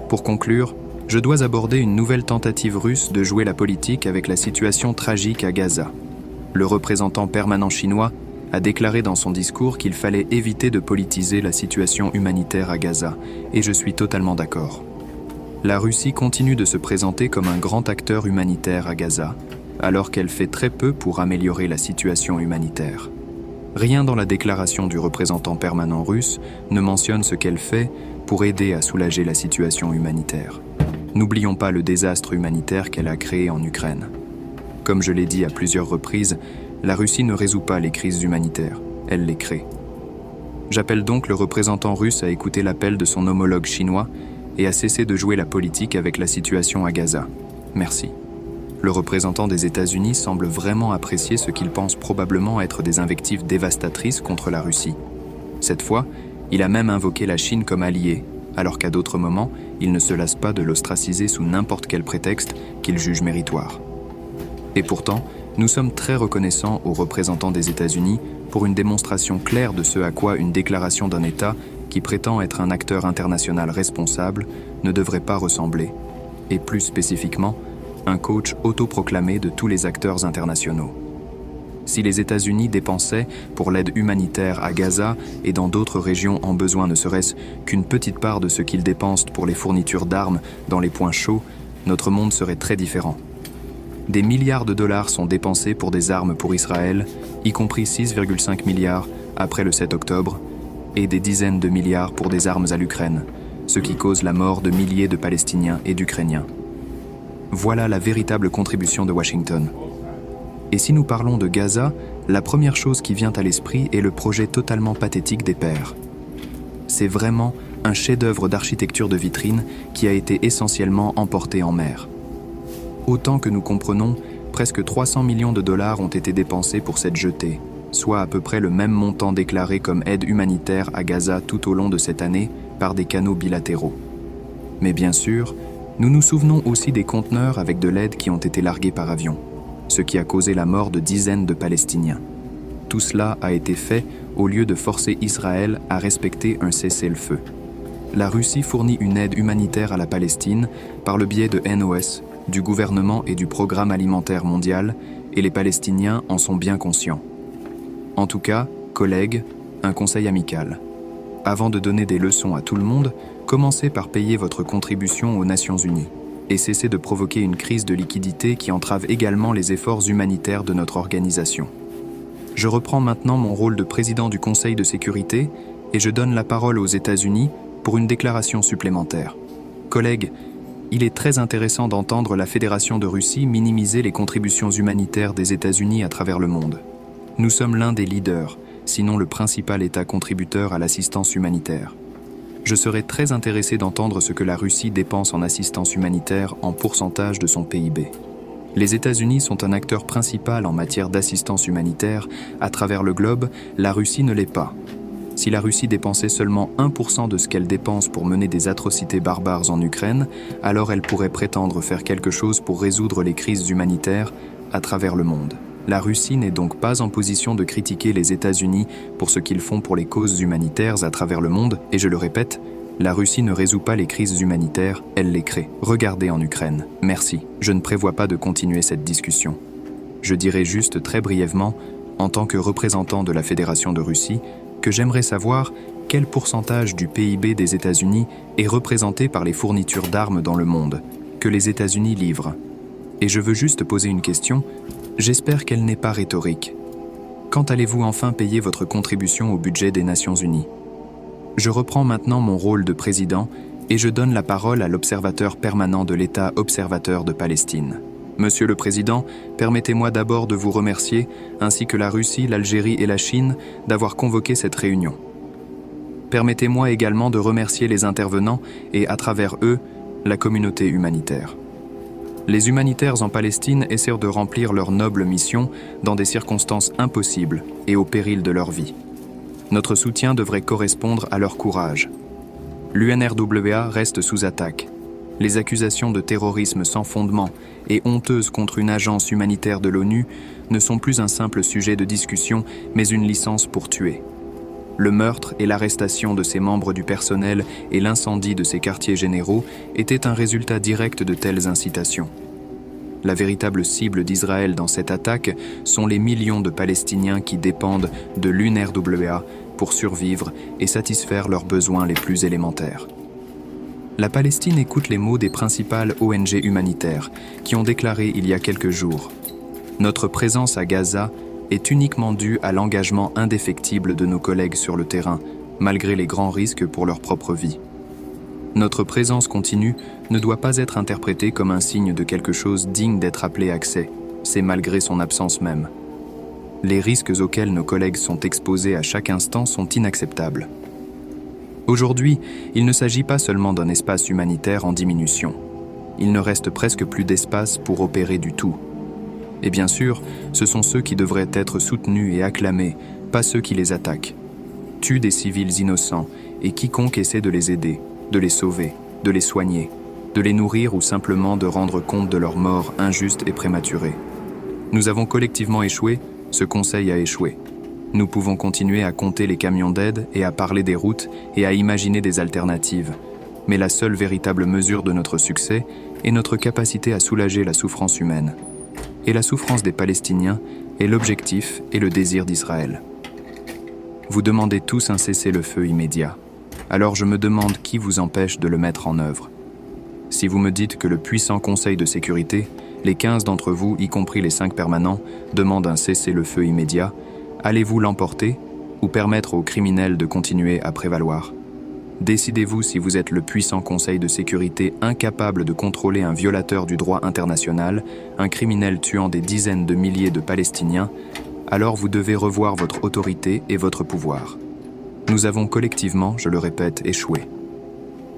Pour conclure, je dois aborder une nouvelle tentative russe de jouer la politique avec la situation tragique à Gaza. Le représentant permanent chinois a déclaré dans son discours qu'il fallait éviter de politiser la situation humanitaire à Gaza, et je suis totalement d'accord. La Russie continue de se présenter comme un grand acteur humanitaire à Gaza, alors qu'elle fait très peu pour améliorer la situation humanitaire. Rien dans la déclaration du représentant permanent russe ne mentionne ce qu'elle fait pour aider à soulager la situation humanitaire. N'oublions pas le désastre humanitaire qu'elle a créé en Ukraine. Comme je l'ai dit à plusieurs reprises, la Russie ne résout pas les crises humanitaires, elle les crée. J'appelle donc le représentant russe à écouter l'appel de son homologue chinois et à cesser de jouer la politique avec la situation à Gaza. Merci. Le représentant des États-Unis semble vraiment apprécier ce qu'il pense probablement être des invectives dévastatrices contre la Russie. Cette fois, il a même invoqué la Chine comme alliée, alors qu'à d'autres moments, il ne se lasse pas de l'ostraciser sous n'importe quel prétexte qu'il juge méritoire. Et pourtant, nous sommes très reconnaissants aux représentants des États-Unis pour une démonstration claire de ce à quoi une déclaration d'un État qui prétend être un acteur international responsable ne devrait pas ressembler, et plus spécifiquement, un coach autoproclamé de tous les acteurs internationaux. Si les États-Unis dépensaient pour l'aide humanitaire à Gaza et dans d'autres régions en besoin ne serait-ce qu'une petite part de ce qu'ils dépensent pour les fournitures d'armes dans les points chauds, notre monde serait très différent. Des milliards de dollars sont dépensés pour des armes pour Israël, y compris 6,5 milliards après le 7 octobre, et des dizaines de milliards pour des armes à l'Ukraine, ce qui cause la mort de milliers de Palestiniens et d'Ukrainiens. Voilà la véritable contribution de Washington. Et si nous parlons de Gaza, la première chose qui vient à l'esprit est le projet totalement pathétique des pères. C'est vraiment un chef-d'œuvre d'architecture de vitrine qui a été essentiellement emporté en mer. Autant que nous comprenons, presque 300 millions de dollars ont été dépensés pour cette jetée, soit à peu près le même montant déclaré comme aide humanitaire à Gaza tout au long de cette année par des canaux bilatéraux. Mais bien sûr, nous nous souvenons aussi des conteneurs avec de l'aide qui ont été largués par avion, ce qui a causé la mort de dizaines de Palestiniens. Tout cela a été fait au lieu de forcer Israël à respecter un cessez-le-feu. La Russie fournit une aide humanitaire à la Palestine par le biais de NOS, du gouvernement et du Programme alimentaire mondial, et les Palestiniens en sont bien conscients. En tout cas, collègues, un conseil amical. Avant de donner des leçons à tout le monde, commencez par payer votre contribution aux Nations Unies et cessez de provoquer une crise de liquidité qui entrave également les efforts humanitaires de notre organisation. Je reprends maintenant mon rôle de président du Conseil de sécurité et je donne la parole aux États-Unis pour une déclaration supplémentaire. Collègues, il est très intéressant d'entendre la Fédération de Russie minimiser les contributions humanitaires des États-Unis à travers le monde. Nous sommes l'un des leaders, sinon le principal État contributeur à l'assistance humanitaire. Je serais très intéressé d'entendre ce que la Russie dépense en assistance humanitaire en pourcentage de son PIB. Les États-Unis sont un acteur principal en matière d'assistance humanitaire. À travers le globe, la Russie ne l'est pas. Si la Russie dépensait seulement 1% de ce qu'elle dépense pour mener des atrocités barbares en Ukraine, alors elle pourrait prétendre faire quelque chose pour résoudre les crises humanitaires à travers le monde. La Russie n'est donc pas en position de critiquer les États-Unis pour ce qu'ils font pour les causes humanitaires à travers le monde, et je le répète, la Russie ne résout pas les crises humanitaires, elle les crée. Regardez en Ukraine. Merci. Je ne prévois pas de continuer cette discussion. Je dirai juste très brièvement, en tant que représentant de la Fédération de Russie, que j'aimerais savoir quel pourcentage du PIB des États-Unis est représenté par les fournitures d'armes dans le monde, que les États-Unis livrent. Et je veux juste poser une question, j'espère qu'elle n'est pas rhétorique. Quand allez-vous enfin payer votre contribution au budget des Nations Unies ? Je reprends maintenant mon rôle de président et je donne la parole à l'observateur permanent de l'État observateur de Palestine. Monsieur le Président, permettez-moi d'abord de vous remercier, ainsi que la Russie, l'Algérie et la Chine, d'avoir convoqué cette réunion. Permettez-moi également de remercier les intervenants et, à travers eux, la communauté humanitaire. Les humanitaires en Palestine essaient de remplir leur noble mission dans des circonstances impossibles et au péril de leur vie. Notre soutien devrait correspondre à leur courage. L'UNRWA reste sous attaque. Les accusations de terrorisme sans fondement et honteuses contre une agence humanitaire de l'ONU ne sont plus un simple sujet de discussion, mais une licence pour tuer. Le meurtre et l'arrestation de ses membres du personnel et l'incendie de ses quartiers généraux étaient un résultat direct de telles incitations. La véritable cible d'Israël dans cette attaque sont les millions de Palestiniens qui dépendent de l'UNRWA pour survivre et satisfaire leurs besoins les plus élémentaires. La Palestine écoute les mots des principales ONG humanitaires qui ont déclaré il y a quelques jours « Notre présence à Gaza est uniquement due à l'engagement indéfectible de nos collègues sur le terrain, malgré les grands risques pour leur propre vie. Notre présence continue ne doit pas être interprétée comme un signe de quelque chose digne d'être appelé accès, c'est malgré son absence même. Les risques auxquels nos collègues sont exposés à chaque instant sont inacceptables. Aujourd'hui, il ne s'agit pas seulement d'un espace humanitaire en diminution. Il ne reste presque plus d'espace pour opérer du tout. Et bien sûr, ce sont ceux qui devraient être soutenus et acclamés, pas ceux qui les attaquent. Tuent des civils innocents et quiconque essaie de les aider, de les sauver, de les soigner, de les nourrir ou simplement de rendre compte de leur mort injuste et prématurée. Nous avons collectivement échoué, ce conseil a échoué. Nous pouvons continuer à compter les camions d'aide et à parler des routes et à imaginer des alternatives. Mais la seule véritable mesure de notre succès est notre capacité à soulager la souffrance humaine. Et la souffrance des Palestiniens est l'objectif et le désir d'Israël. Vous demandez tous un cessez-le-feu immédiat. Alors je me demande qui vous empêche de le mettre en œuvre. Si vous me dites que le puissant Conseil de sécurité, les 15 d'entre vous, y compris les 5 permanents, demandent un cessez-le-feu immédiat, allez-vous l'emporter ou permettre aux criminels de continuer à prévaloir ? Décidez-vous si vous êtes le puissant Conseil de sécurité incapable de contrôler un violateur du droit international, un criminel tuant des dizaines de milliers de Palestiniens, alors vous devez revoir votre autorité et votre pouvoir. Nous avons collectivement, je le répète, échoué.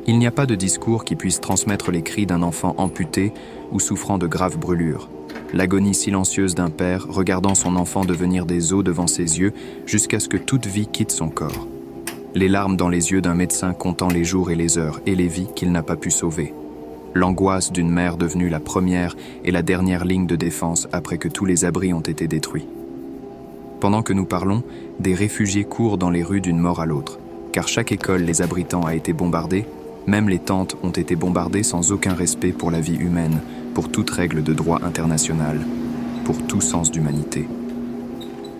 Il n'y a pas de discours qui puisse transmettre les cris d'un enfant amputé ou souffrant de graves brûlures, l'agonie silencieuse d'un père regardant son enfant devenir des os devant ses yeux jusqu'à ce que toute vie quitte son corps. Les larmes dans les yeux d'un médecin comptant les jours et les heures et les vies qu'il n'a pas pu sauver. L'angoisse d'une mère devenue la première et la dernière ligne de défense après que tous les abris ont été détruits. Pendant que nous parlons, des réfugiés courent dans les rues d'une mort à l'autre, car chaque école les abritant a été bombardée, même les tentes ont été bombardées sans aucun respect pour la vie humaine, pour toute règle de droit international, pour tout sens d'humanité.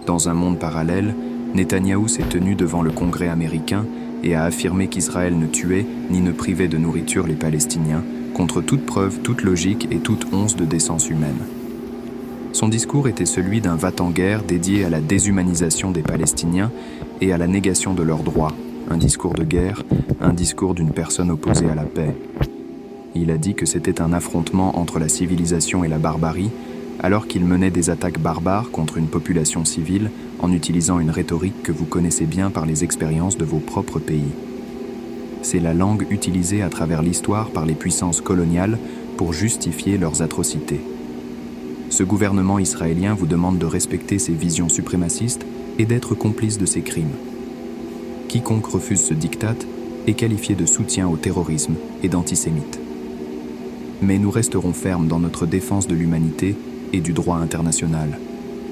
Dans un monde parallèle, Netanyahou s'est tenu devant le Congrès américain et a affirmé qu'Israël ne tuait ni ne privait de nourriture les Palestiniens, contre toute preuve, toute logique et toute once de décence humaine. Son discours était celui d'un va-t-en-guerre dédié à la déshumanisation des Palestiniens et à la négation de leurs droits, un discours de guerre, un discours d'une personne opposée à la paix. Il a dit que c'était un affrontement entre la civilisation et la barbarie, alors qu'il menait des attaques barbares contre une population civile en utilisant une rhétorique que vous connaissez bien par les expériences de vos propres pays. C'est la langue utilisée à travers l'histoire par les puissances coloniales pour justifier leurs atrocités. Ce gouvernement israélien vous demande de respecter ses visions suprémacistes et d'être complice de ses crimes. Quiconque refuse ce diktat est qualifié de soutien au terrorisme et d'antisémite. Mais nous resterons fermes dans notre défense de l'humanité et du droit international,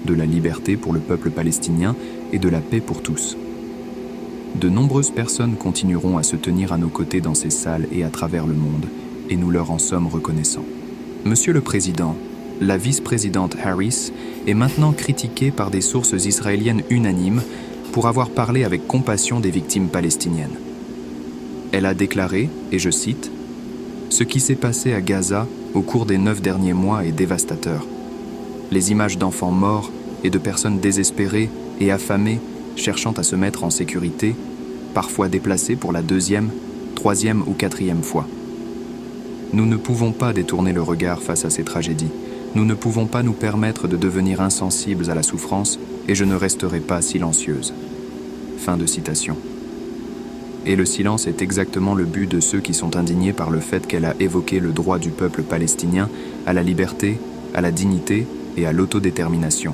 de la liberté pour le peuple palestinien et de la paix pour tous. De nombreuses personnes continueront à se tenir à nos côtés dans ces salles et à travers le monde, et nous leur en sommes reconnaissants. Monsieur le Président, la vice-présidente Harris est maintenant critiquée par des sources israéliennes unanimes pour avoir parlé avec compassion des victimes palestiniennes. Elle a déclaré, et je cite, « Ce qui s'est passé à Gaza au cours des 9 derniers mois est dévastateur. Les images d'enfants morts et de personnes désespérées et affamées cherchant à se mettre en sécurité, parfois déplacées pour la 2e, 3e ou 4e fois. Nous ne pouvons pas détourner le regard face à ces tragédies. Nous ne pouvons pas nous permettre de devenir insensibles à la souffrance et je ne resterai pas silencieuse. » Fin de citation. Et le silence est exactement le but de ceux qui sont indignés par le fait qu'elle a évoqué le droit du peuple palestinien à la liberté, à la dignité et à l'autodétermination.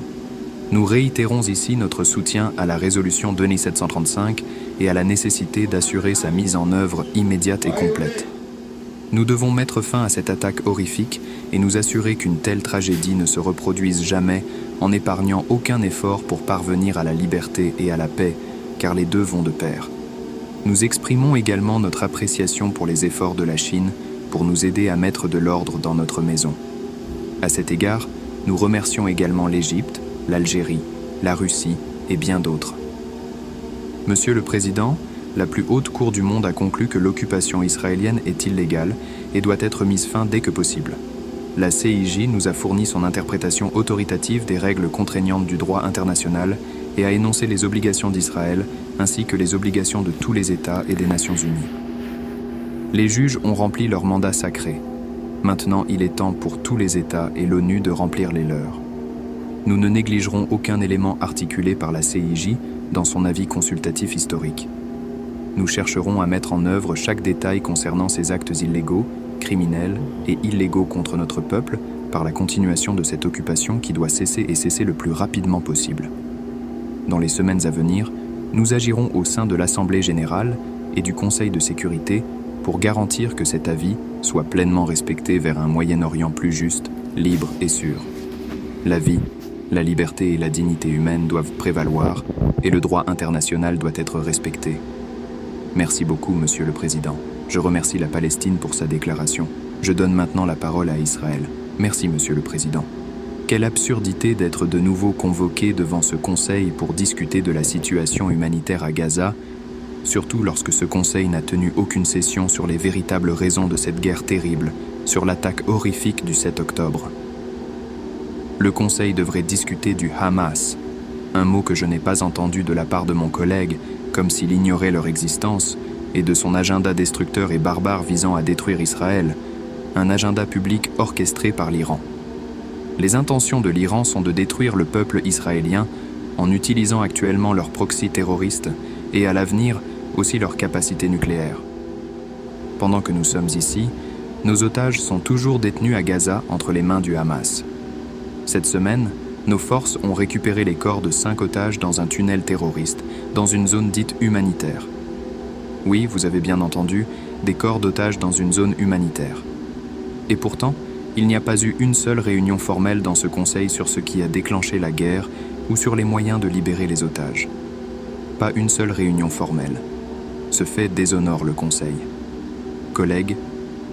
Nous réitérons ici notre soutien à la résolution 2735 et à la nécessité d'assurer sa mise en œuvre immédiate et complète. Nous devons mettre fin à cette attaque horrifique et nous assurer qu'une telle tragédie ne se reproduise jamais en n'épargnant aucun effort pour parvenir à la liberté et à la paix, car les deux vont de pair. Nous exprimons également notre appréciation pour les efforts de la Chine pour nous aider à mettre de l'ordre dans notre maison. À cet égard, nous remercions également l'Égypte, l'Algérie, la Russie et bien d'autres. Monsieur le Président, la plus haute cour du monde a conclu que l'occupation israélienne est illégale et doit être mise fin dès que possible. La CIJ nous a fourni son interprétation autoritative des règles contraignantes du droit international et a énoncé les obligations d'Israël ainsi que les obligations de tous les États et des Nations Unies. Les juges ont rempli leur mandat sacré. Maintenant, il est temps pour tous les États et l'ONU de remplir les leurs. Nous ne négligerons aucun élément articulé par la CIJ dans son avis consultatif historique. Nous chercherons à mettre en œuvre chaque détail concernant ces actes illégaux, criminels et illégaux contre notre peuple par la continuation de cette occupation qui doit cesser et cesser le plus rapidement possible. Dans les semaines à venir, nous agirons au sein de l'Assemblée générale et du Conseil de sécurité pour garantir que cet avis soit pleinement respecté vers un Moyen-Orient plus juste, libre et sûr. La vie, la liberté et la dignité humaine doivent prévaloir et le droit international doit être respecté. Merci beaucoup, Monsieur le Président. Je remercie la Palestine pour sa déclaration. Je donne maintenant la parole à Israël. Merci, Monsieur le Président. Quelle absurdité d'être de nouveau convoqué devant ce Conseil pour discuter de la situation humanitaire à Gaza, surtout lorsque ce Conseil n'a tenu aucune session sur les véritables raisons de cette guerre terrible, sur l'attaque horrifique du 7 octobre. Le Conseil devrait discuter du Hamas, un mot que je n'ai pas entendu de la part de mon collègue, comme s'il ignorait leur existence, et de son agenda destructeur et barbare visant à détruire Israël, un agenda public orchestré par l'Iran. Les intentions de l'Iran sont de détruire le peuple israélien en utilisant actuellement leurs proxys terroristes et à l'avenir aussi leurs capacités nucléaires. Pendant que nous sommes ici, nos otages sont toujours détenus à Gaza entre les mains du Hamas. Cette semaine, nos forces ont récupéré les corps de 5 otages dans un tunnel terroriste, dans une zone dite humanitaire. Oui, vous avez bien entendu, des corps d'otages dans une zone humanitaire. Et pourtant, il n'y a pas eu une seule réunion formelle dans ce Conseil sur ce qui a déclenché la guerre ou sur les moyens de libérer les otages. Pas une seule réunion formelle. Ce fait déshonore le Conseil. Collègues,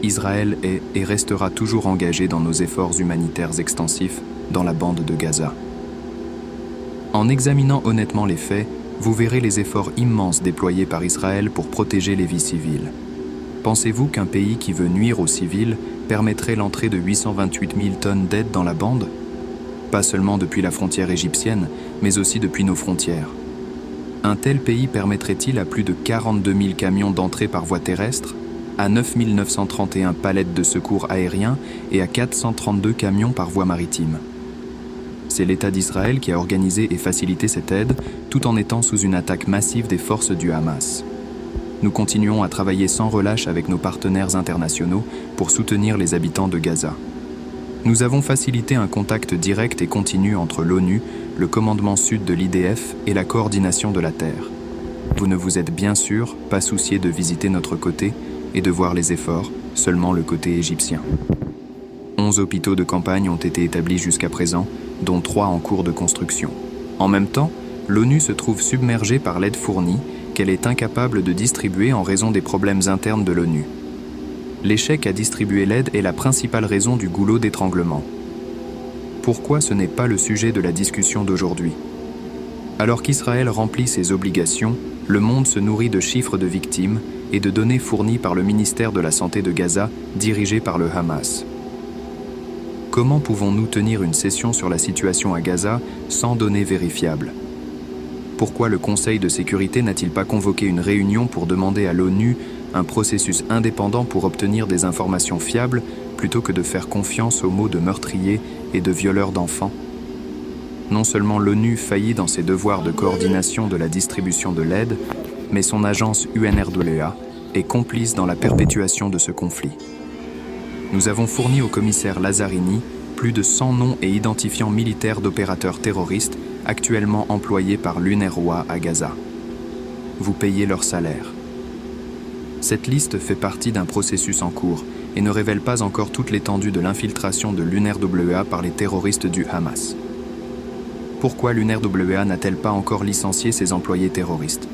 Israël est et restera toujours engagé dans nos efforts humanitaires extensifs dans la bande de Gaza. En examinant honnêtement les faits, vous verrez les efforts immenses déployés par Israël pour protéger les vies civiles. Pensez-vous qu'un pays qui veut nuire aux civils permettrait l'entrée de 828 000 tonnes d'aide dans la bande? Pas seulement depuis la frontière égyptienne, mais aussi depuis nos frontières. Un tel pays permettrait-il à plus de 42 000 camions d'entrée par voie terrestre, à 9 931 palettes de secours aériens et à 432 camions par voie maritime? C'est l'État d'Israël qui a organisé et facilité cette aide, tout en étant sous une attaque massive des forces du Hamas. Nous continuons à travailler sans relâche avec nos partenaires internationaux pour soutenir les habitants de Gaza. Nous avons facilité un contact direct et continu entre l'ONU, le commandement sud de l'IDF et la coordination de la Terre. Vous ne vous êtes bien sûr pas soucié de visiter notre côté et de voir les efforts, seulement le côté égyptien. 11 hôpitaux de campagne ont été établis jusqu'à présent, dont 3 en cours de construction. En même temps, l'ONU se trouve submergée par l'aide fournie qu'elle est incapable de distribuer en raison des problèmes internes de l'ONU. L'échec à distribuer l'aide est la principale raison du goulot d'étranglement. Pourquoi ce n'est pas le sujet de la discussion d'aujourd'hui? Alors qu'Israël remplit ses obligations, le monde se nourrit de chiffres de victimes et de données fournies par le ministère de la Santé de Gaza, dirigé par le Hamas. Comment pouvons-nous tenir une session sur la situation à Gaza sans données vérifiables? Pourquoi le Conseil de sécurité n'a-t-il pas convoqué une réunion pour demander à l'ONU un processus indépendant pour obtenir des informations fiables plutôt que de faire confiance aux mots de meurtriers et de violeurs d'enfants? Non seulement l'ONU faillit dans ses devoirs de coordination de la distribution de l'aide, mais son agence UNRWA est complice dans la perpétuation de ce conflit. Nous avons fourni au commissaire Lazzarini plus de 100 noms et identifiants militaires d'opérateurs terroristes actuellement employés par l'UNRWA à Gaza. Vous payez leur salaire. Cette liste fait partie d'un processus en cours et ne révèle pas encore toute l'étendue de l'infiltration de l'UNRWA par les terroristes du Hamas. Pourquoi l'UNRWA n'a-t-elle pas encore licencié ses employés terroristes?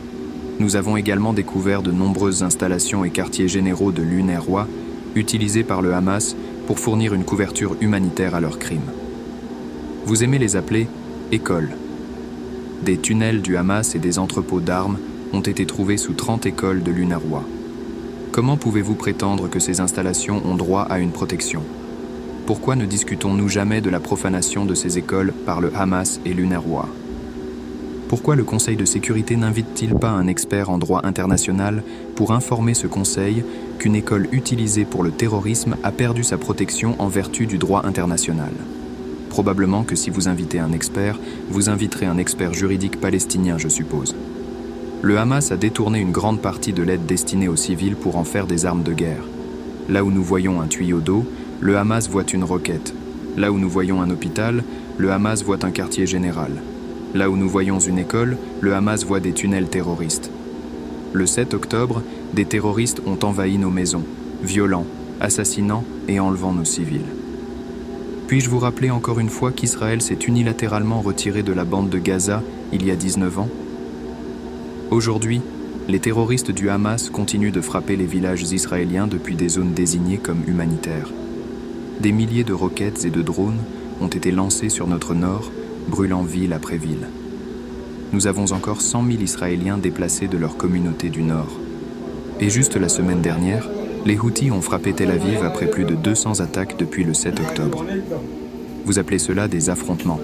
Nous avons également découvert de nombreuses installations et quartiers généraux de l'UNRWA utilisés par le Hamas pour fournir une couverture humanitaire à leurs crimes. Vous aimez les appeler écoles. Des tunnels du Hamas et des entrepôts d'armes ont été trouvés sous 30 écoles de l'UNRWA. Comment pouvez-vous prétendre que ces installations ont droit à une protection? Pourquoi ne discutons-nous jamais de la profanation de ces écoles par le Hamas et l'UNRWA? Pourquoi le Conseil de sécurité n'invite-t-il pas un expert en droit international pour informer ce Conseil qu'une école utilisée pour le terrorisme a perdu sa protection en vertu du droit international? Probablement que si vous invitez un expert, vous inviterez un expert juridique palestinien, je suppose. Le Hamas a détourné une grande partie de l'aide destinée aux civils pour en faire des armes de guerre. Là où nous voyons un tuyau d'eau, le Hamas voit une roquette. Là où nous voyons un hôpital, le Hamas voit un quartier général. Là où nous voyons une école, le Hamas voit des tunnels terroristes. Le 7 octobre, des terroristes ont envahi nos maisons, violant, assassinant et enlevant nos civils. Puis-je vous rappeler encore une fois qu'Israël s'est unilatéralement retiré de la bande de Gaza il y a 19 ans? Aujourd'hui, les terroristes du Hamas continuent de frapper les villages israéliens depuis des zones désignées comme humanitaires. Des milliers de roquettes et de drones ont été lancés sur notre nord, brûlant ville après ville. Nous avons encore 100 000 Israéliens déplacés de leur communauté du nord. Et juste la semaine dernière, les Houthis ont frappé Tel Aviv après plus de 200 attaques depuis le 7 octobre. Vous appelez cela des affrontements.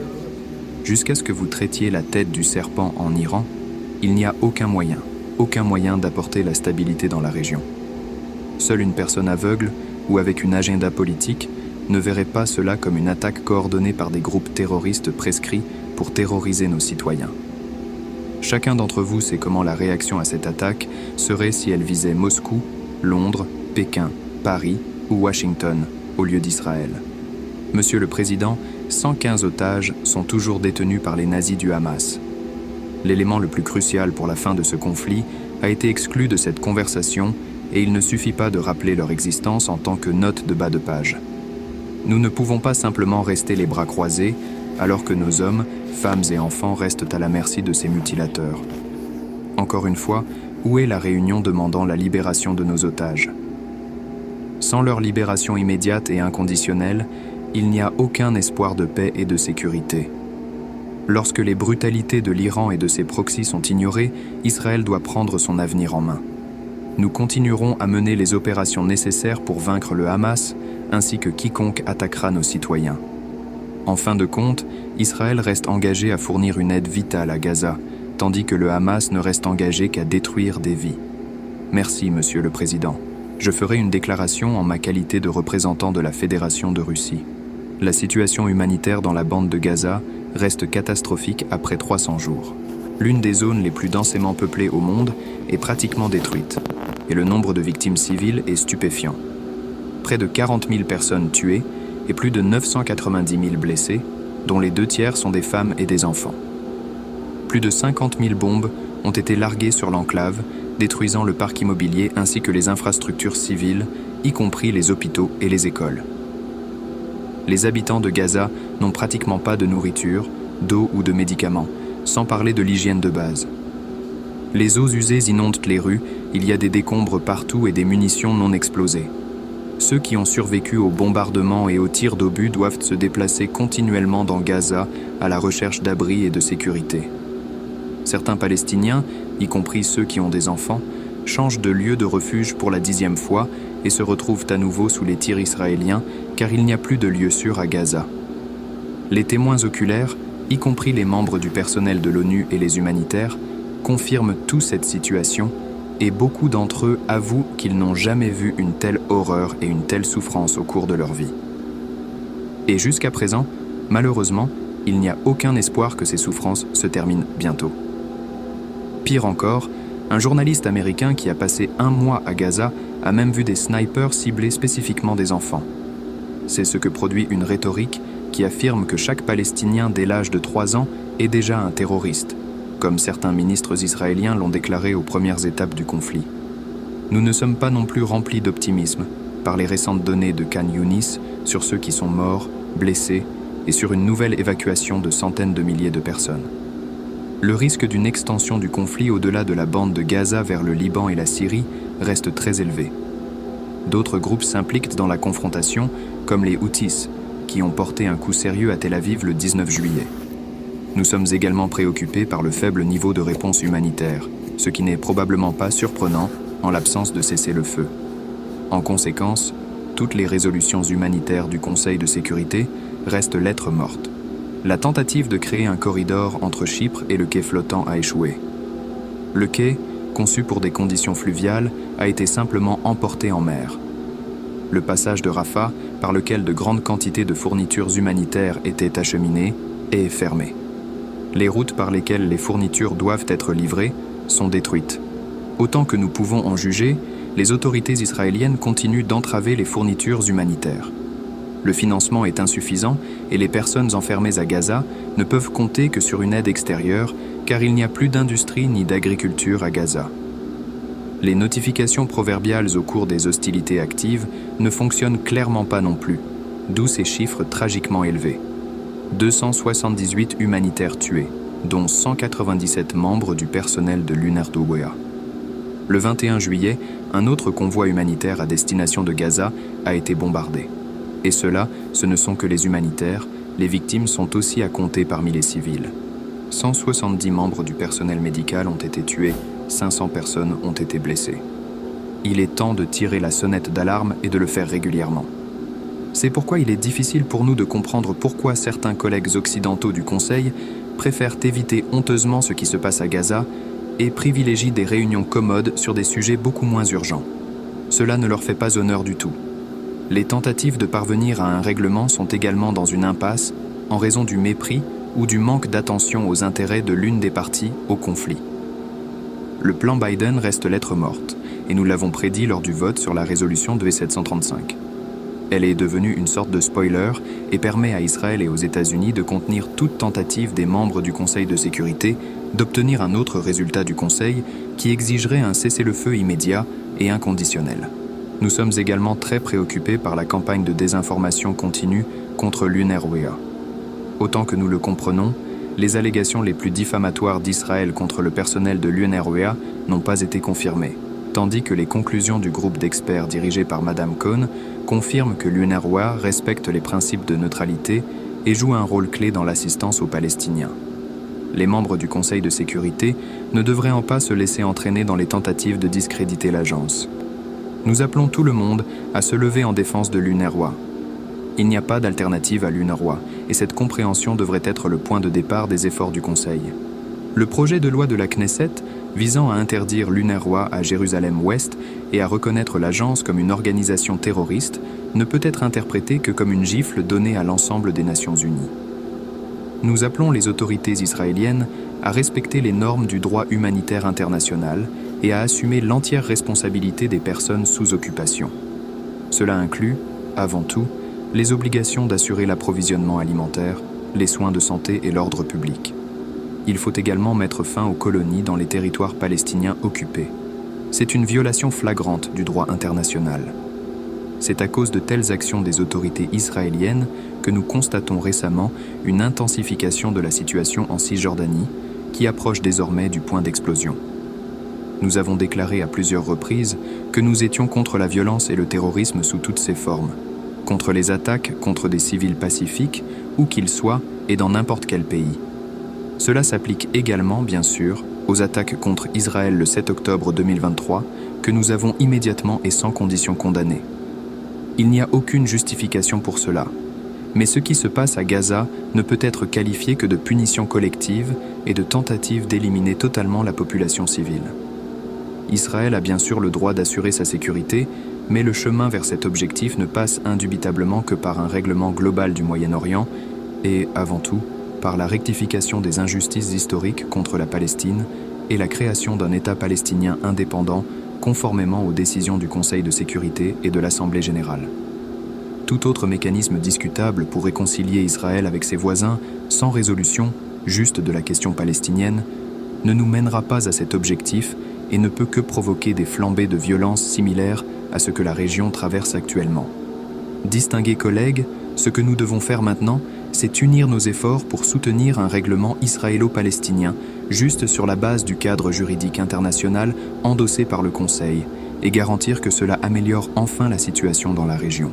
Jusqu'à ce que vous traitiez la tête du serpent en Iran, il n'y a aucun moyen d'apporter la stabilité dans la région. Seule une personne aveugle ou avec une agenda politique ne verrait pas cela comme une attaque coordonnée par des groupes terroristes prescrits pour terroriser nos citoyens. Chacun d'entre vous sait comment la réaction à cette attaque serait si elle visait Moscou, Londres, Pékin, Paris ou Washington au lieu d'Israël. Monsieur le Président, 115 otages sont toujours détenus par les nazis du Hamas. L'élément le plus crucial pour la fin de ce conflit a été exclu de cette conversation et il ne suffit pas de rappeler leur existence en tant que note de bas de page. Nous ne pouvons pas simplement rester les bras croisés alors que nos hommes, femmes et enfants restent à la merci de ces mutilateurs. Encore une fois, où est la réunion demandant la libération de nos otages? Sans leur libération immédiate et inconditionnelle, il n'y a aucun espoir de paix et de sécurité. Lorsque les brutalités de l'Iran et de ses proxys sont ignorées, Israël doit prendre son avenir en main. Nous continuerons à mener les opérations nécessaires pour vaincre le Hamas, ainsi que quiconque attaquera nos citoyens. En fin de compte, Israël reste engagé à fournir une aide vitale à Gaza, tandis que le Hamas ne reste engagé qu'à détruire des vies. Merci, Monsieur le Président. Je ferai une déclaration en ma qualité de représentant de la Fédération de Russie. La situation humanitaire dans la bande de Gaza reste catastrophique après 300 jours. L'une des zones les plus densément peuplées au monde est pratiquement détruite, et le nombre de victimes civiles est stupéfiant. Près de 40 000 personnes tuées et plus de 990 000 blessés, dont les 2/3 sont des femmes et des enfants. Plus de 50 000 bombes ont été larguées sur l'enclave, détruisant le parc immobilier ainsi que les infrastructures civiles, y compris les hôpitaux et les écoles. Les habitants de Gaza n'ont pratiquement pas de nourriture, d'eau ou de médicaments, sans parler de l'hygiène de base. Les eaux usées inondent les rues, il y a des décombres partout et des munitions non explosées. Ceux qui ont survécu aux bombardements et aux tirs d'obus doivent se déplacer continuellement dans Gaza à la recherche d'abris et de sécurité. Certains Palestiniens, y compris ceux qui ont des enfants, changent de lieu de refuge pour la 10e fois et se retrouvent à nouveau sous les tirs israéliens car il n'y a plus de lieu sûr à Gaza. Les témoins oculaires, y compris les membres du personnel de l'ONU et les humanitaires, confirment toute cette situation et beaucoup d'entre eux avouent qu'ils n'ont jamais vu une telle horreur et une telle souffrance au cours de leur vie. Et jusqu'à présent, malheureusement, il n'y a aucun espoir que ces souffrances se terminent bientôt. Pire encore, un journaliste américain qui a passé 1 mois à Gaza a même vu des snipers cibler spécifiquement des enfants. C'est ce que produit une rhétorique qui affirme que chaque Palestinien dès l'âge de 3 ans est déjà un terroriste, comme certains ministres israéliens l'ont déclaré aux premières étapes du conflit. Nous ne sommes pas non plus remplis d'optimisme par les récentes données de Khan Younis sur ceux qui sont morts, blessés et sur une nouvelle évacuation de centaines de milliers de personnes. le risque d'une extension du conflit au-delà de la bande de Gaza vers le Liban et la Syrie reste très élevé. D'autres groupes s'impliquent dans la confrontation, comme les Houthis, qui ont porté un coup sérieux à Tel Aviv le 19 juillet. Nous sommes également préoccupés par le faible niveau de réponse humanitaire, ce qui n'est probablement pas surprenant en l'absence de cessez-le-feu. En conséquence, toutes les résolutions humanitaires du Conseil de sécurité restent lettre morte. La tentative de créer un corridor entre Chypre et le quai flottant a échoué. Le quai, conçu pour des conditions fluviales, a été simplement emporté en mer. Le passage de Rafah, par lequel de grandes quantités de fournitures humanitaires étaient acheminées, est fermé. Les routes par lesquelles les fournitures doivent être livrées sont détruites. Autant que nous pouvons en juger, les autorités israéliennes continuent d'entraver les fournitures humanitaires. Le financement est insuffisant et les personnes enfermées à Gaza ne peuvent compter que sur une aide extérieure car il n'y a plus d'industrie ni d'agriculture à Gaza. Les notifications proverbiales au cours des hostilités actives ne fonctionnent clairement pas non plus, d'où ces chiffres tragiquement élevés. 278 humanitaires tués, dont 197 membres du personnel de l'UNRWA. Le 21 juillet, un autre convoi humanitaire à destination de Gaza a été bombardé. Et cela, ce ne sont que les humanitaires, les victimes sont aussi à compter parmi les civils. 170 membres du personnel médical ont été tués, 500 personnes ont été blessées. Il est temps de tirer la sonnette d'alarme et de le faire régulièrement. C'est pourquoi il est difficile pour nous de comprendre pourquoi certains collègues occidentaux du Conseil préfèrent éviter honteusement ce qui se passe à Gaza et privilégient des réunions commodes sur des sujets beaucoup moins urgents. Cela ne leur fait pas honneur du tout. Les tentatives de parvenir à un règlement sont également dans une impasse en raison du mépris ou du manque d'attention aux intérêts de l'une des parties au conflit. Le plan Biden reste lettre morte, et nous l'avons prédit lors du vote sur la résolution 2735. Elle est devenue une sorte de spoiler et permet à Israël et aux États-Unis de contenir toute tentative des membres du Conseil de sécurité d'obtenir un autre résultat du Conseil qui exigerait un cessez-le-feu immédiat et inconditionnel. Nous sommes également très préoccupés par la campagne de désinformation continue contre l'UNRWA. Autant que nous le comprenons, les allégations les plus diffamatoires d'Israël contre le personnel de l'UNRWA n'ont pas été confirmées, tandis que les conclusions du groupe d'experts dirigé par Madame Cohn confirment que l'UNRWA respecte les principes de neutralité et joue un rôle clé dans l'assistance aux Palestiniens. Les membres du Conseil de sécurité ne devraient pas se laisser entraîner dans les tentatives de discréditer l'agence. Nous appelons tout le monde à se lever en défense de l'UNRWA. Il n'y a pas d'alternative à l'UNRWA, et cette compréhension devrait être le point de départ des efforts du Conseil. Le projet de loi de la Knesset visant à interdire l'UNRWA à Jérusalem-Ouest et à reconnaître l'agence comme une organisation terroriste ne peut être interprété que comme une gifle donnée à l'ensemble des Nations Unies. Nous appelons les autorités israéliennes à respecter les normes du droit humanitaire international et à assumer l'entière responsabilité des personnes sous occupation. Cela inclut, avant tout, les obligations d'assurer l'approvisionnement alimentaire, les soins de santé et l'ordre public. Il faut également mettre fin aux colonies dans les territoires palestiniens occupés. C'est une violation flagrante du droit international. C'est à cause de telles actions des autorités israéliennes que nous constatons récemment une intensification de la situation en Cisjordanie, qui approche désormais du point d'explosion. Nous avons déclaré à plusieurs reprises que nous étions contre la violence et le terrorisme sous toutes ses formes, contre les attaques contre des civils pacifiques, où qu'ils soient et dans n'importe quel pays. Cela s'applique également, bien sûr, aux attaques contre Israël le 7 octobre 2023, que nous avons immédiatement et sans condition condamnées. Il n'y a aucune justification pour cela, mais ce qui se passe à Gaza ne peut être qualifié que de punition collective et de tentative d'éliminer totalement la population civile. Israël a bien sûr le droit d'assurer sa sécurité, mais le chemin vers cet objectif ne passe indubitablement que par un règlement global du Moyen-Orient et, avant tout, par la rectification des injustices historiques contre la Palestine et la création d'un État palestinien indépendant conformément aux décisions du Conseil de sécurité et de l'Assemblée générale. Tout autre mécanisme discutable pour réconcilier Israël avec ses voisins, sans résolution, juste de la question palestinienne, ne nous mènera pas à cet objectif et ne peut que provoquer des flambées de violence similaires à ce que la région traverse actuellement. Distingués collègues, ce que nous devons faire maintenant c'est unir nos efforts pour soutenir un règlement israélo-palestinien, juste sur la base du cadre juridique international endossé par le Conseil, et garantir que cela améliore enfin la situation dans la région.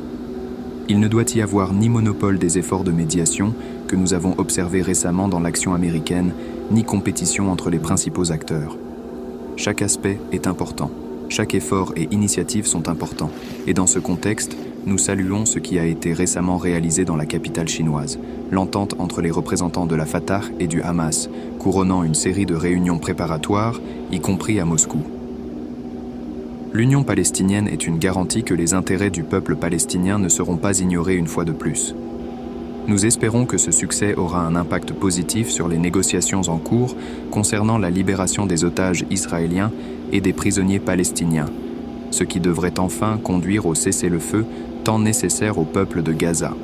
Il ne doit y avoir ni monopole des efforts de médiation, que nous avons observés récemment dans l'action américaine, ni compétition entre les principaux acteurs. Chaque aspect est important, chaque effort et initiative sont importants, et dans ce contexte, nous saluons ce qui a été récemment réalisé dans la capitale chinoise, l'entente entre les représentants de la Fatah et du Hamas, couronnant une série de réunions préparatoires, y compris à Moscou. L'Union palestinienne est une garantie que les intérêts du peuple palestinien ne seront pas ignorés une fois de plus. Nous espérons que ce succès aura un impact positif sur les négociations en cours concernant la libération des otages israéliens et des prisonniers palestiniens, ce qui devrait enfin conduire au cessez-le-feu tant nécessaire au peuple de Gaza.